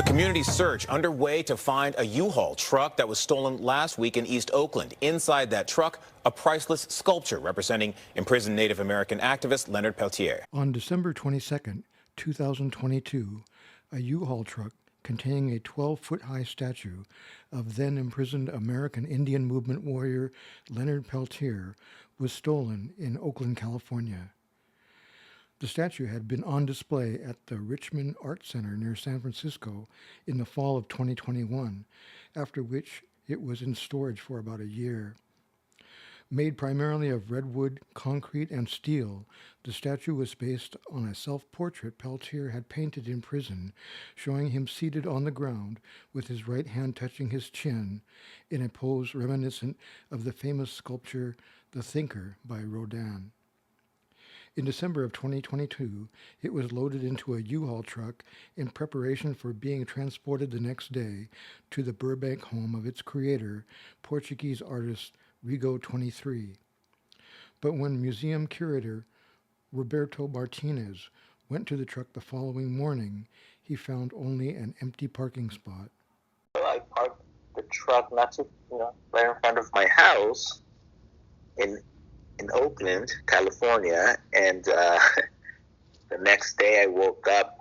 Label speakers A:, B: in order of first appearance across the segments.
A: A community search underway to find a U-Haul truck that was stolen last week in East Oakland. Inside that truck, a priceless sculpture representing imprisoned Native American activist Leonard Peltier.
B: On December 22, 2022, a U-Haul truck containing a 12-foot-high statue of then-imprisoned American Indian Movement warrior Leonard Peltier was stolen in Oakland, California. The statue had been on display at the Richmond Art Center near San Francisco in the fall of 2021, after which it was in storage for about a year. Made primarily of redwood, concrete, and steel, the statue was based on a self-portrait Peltier had painted in prison, showing him seated on the ground with his right hand touching his chin in a pose reminiscent of the famous sculpture The Thinker by Rodin. In December of 2022, it was loaded into a U-Haul truck in preparation for being transported the next day to the Burbank home of its creator, Portuguese artist Rigo 23. But when museum curator Roberto Martinez went to the truck the following morning, he found only an empty parking spot.
C: I parked the truck right in front of my house in Oakland, California, and the next day I woke up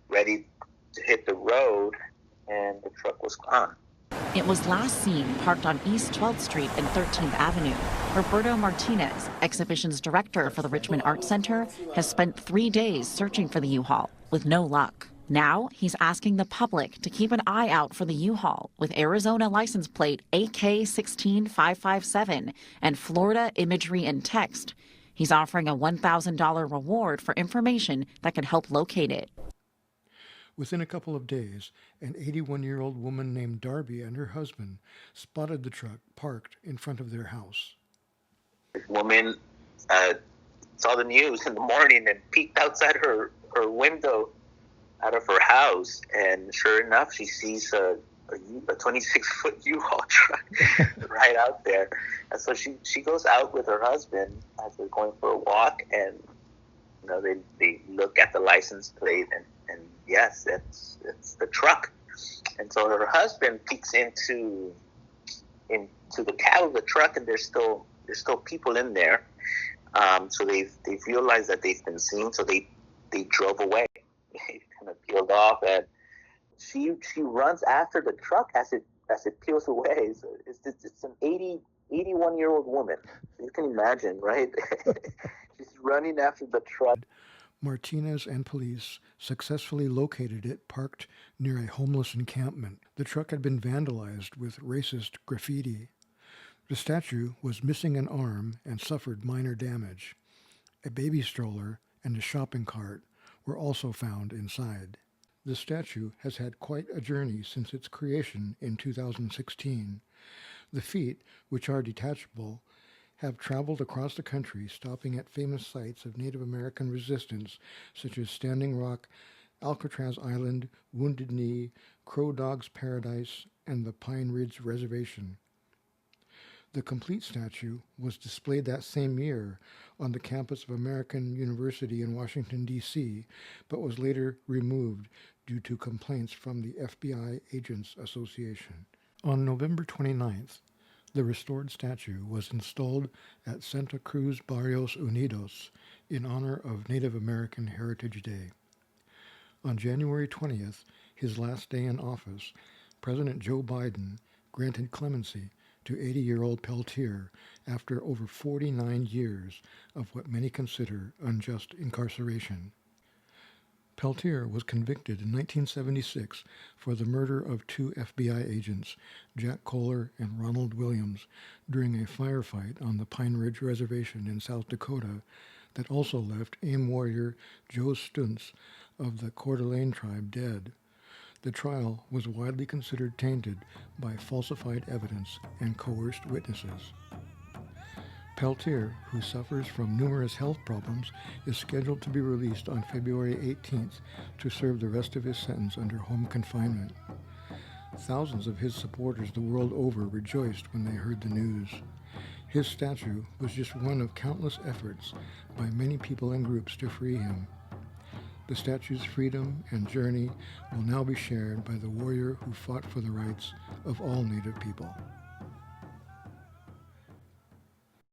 C: ready to hit the road, and the truck was gone.
D: It was last seen parked on East 12th Street and 13th Avenue. Roberto Martinez, exhibitions director for the Richmond Art Center, has spent 3 days searching for the U-Haul with no luck. Now he's asking the public to keep an eye out for the U-Haul with Arizona license plate AK16557 and Florida imagery and text. He's offering a $1,000 reward for information that could help locate it.
B: Within a couple of days, an 81-year-old woman named Darby and her husband spotted the truck parked in front of their house.
C: The woman saw the news in the morning and peeked outside her window out of her house, and sure enough, she sees a 26-foot U-Haul truck right out there. And so she goes out with her husband as they're going for a walk, and they look at the license plate, and yes, it's the truck. And so her husband peeks into the cab of the truck, and there's still people in there. So they've realized that they've been seen, so they drove away. They kind of peeled off, and she runs after the truck as it peels away. So it's an 81-year-old woman. You can imagine, right? She's running after the truck.
B: Martinez and police successfully located it parked near a homeless encampment. The truck had been vandalized with racist graffiti. The statue was missing an arm and suffered minor damage. A baby stroller and a shopping cart were also found inside. The statue has had quite a journey since its creation in 2016. The feet, which are detachable, have traveled across the country, stopping at famous sites of Native American resistance such as Standing Rock, Alcatraz Island, Wounded Knee, Crow Dog's Paradise, and the Pine Ridge Reservation. The complete statue was displayed that same year on the campus of American University in Washington, D.C., but was later removed due to complaints from the FBI Agents Association. On November 29th, the restored statue was installed at Santa Cruz Barrios Unidos in honor of Native American Heritage Day. On January 20th, his last day in office, President Joe Biden granted clemency to 80-year-old Peltier after over 49 years of what many consider unjust incarceration. Peltier was convicted in 1976 for the murder of 2 FBI agents, Jack Kohler and Ronald Williams, during a firefight on the Pine Ridge Reservation in South Dakota that also left AIM warrior Joe Stuntz of the Coeur d'Alene tribe dead. The trial was widely considered tainted by falsified evidence and coerced witnesses. Peltier, who suffers from numerous health problems, is scheduled to be released on February 18th to serve the rest of his sentence under home confinement. Thousands of his supporters the world over rejoiced when they heard the news. His statue was just one of countless efforts by many people and groups to free him. The statue's freedom and journey will now be shared by the warrior who fought for the rights of all Native people.